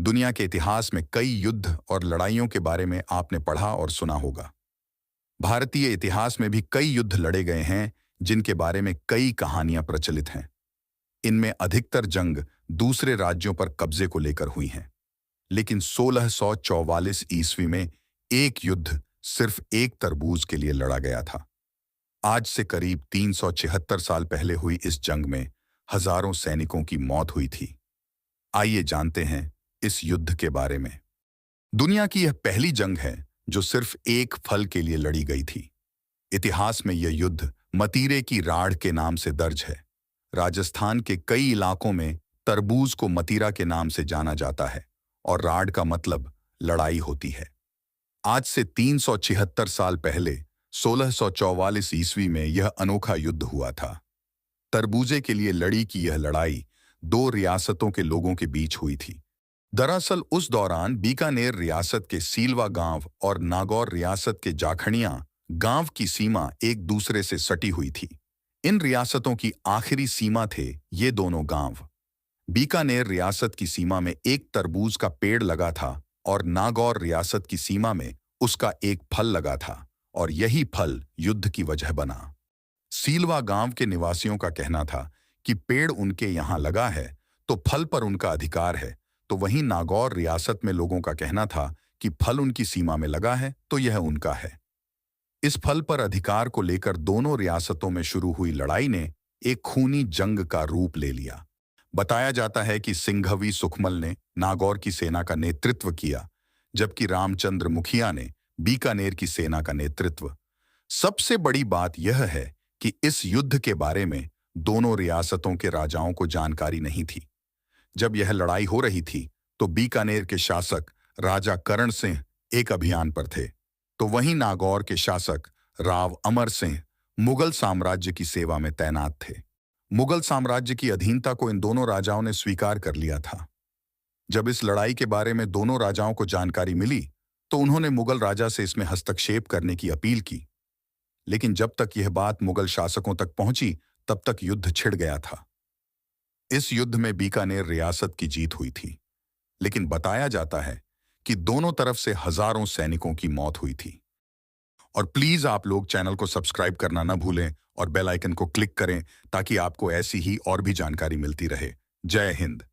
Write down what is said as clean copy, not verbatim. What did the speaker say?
दुनिया के इतिहास में कई युद्ध और लड़ाइयों के बारे में आपने पढ़ा और सुना होगा। भारतीय इतिहास में भी कई युद्ध लड़े गए हैं जिनके बारे में कई कहानियां प्रचलित हैं। इनमें अधिकतर जंग दूसरे राज्यों पर कब्जे को लेकर हुई हैं। लेकिन 1644 ईस्वी में एक युद्ध सिर्फ एक तरबूज के लिए लड़ा गया था। आज से करीब 376 साल पहले हुई इस जंग में हजारों सैनिकों की मौत हुई थी। आइए जानते हैं इस युद्ध के बारे में। दुनिया की यह पहली जंग है जो सिर्फ एक फल के लिए लड़ी गई थी। इतिहास में यह युद्ध मतीरे की राढ़ के नाम से दर्ज है। राजस्थान के कई इलाकों में तरबूज को मतीरा के नाम से जाना जाता है और राढ़ का मतलब लड़ाई होती है। आज से 376 साल पहले 1644 ईस्वी में यह अनोखा युद्ध हुआ था। तरबूजे के लिए लड़ी की यह लड़ाई दो रियासतों के लोगों के बीच हुई थी। दरअसल उस दौरान बीकानेर रियासत के सीलवा गांव और नागौर रियासत के जाखड़िया गांव की सीमा एक दूसरे से सटी हुई थी। इन रियासतों की आखिरी सीमा थे ये दोनों गांव। बीकानेर रियासत की सीमा में एक तरबूज का पेड़ लगा था और नागौर रियासत की सीमा में उसका एक फल लगा था और यही फल युद्ध की वजह बना। सीलवा गांव के निवासियों का कहना था कि पेड़ उनके यहां लगा है तो फल पर उनका अधिकार है, तो वहीं नागौर रियासत में लोगों का कहना था कि फल उनकी सीमा में लगा है तो यह उनका है। इस फल पर अधिकार को लेकर दोनों रियासतों में शुरू हुई लड़ाई ने एक खूनी जंग का रूप ले लिया। बताया जाता है कि सिंघवी सुखमल ने नागौर की सेना का नेतृत्व किया, जबकि रामचंद्र मुखिया ने बीकानेर की सेना का नेतृत्व। सबसे बड़ी बात यह है कि इस युद्ध के बारे में दोनों रियासतों के राजाओं को जानकारी नहीं थी। जब यह लड़ाई हो रही थी तो बीकानेर के शासक राजा करण सिंह एक अभियान पर थे, तो वहीं नागौर के शासक राव अमर सिंह मुगल साम्राज्य की सेवा में तैनात थे। मुगल साम्राज्य की अधीनता को इन दोनों राजाओं ने स्वीकार कर लिया था। जब इस लड़ाई के बारे में दोनों राजाओं को जानकारी मिली तो उन्होंने मुगल राजा से इसमें हस्तक्षेप करने की अपील की। लेकिन जब तक यह बात मुगल शासकों तक पहुंची तब तक युद्ध छिड़ गया था। इस युद्ध में बीकानेर रियासत की जीत हुई थी, लेकिन बताया जाता है कि दोनों तरफ से हजारों सैनिकों की मौत हुई थी। और प्लीज आप लोग चैनल को सब्सक्राइब करना ना भूलें और बेल आइकन को क्लिक करें ताकि आपको ऐसी ही और भी जानकारी मिलती रहे। जय हिंद।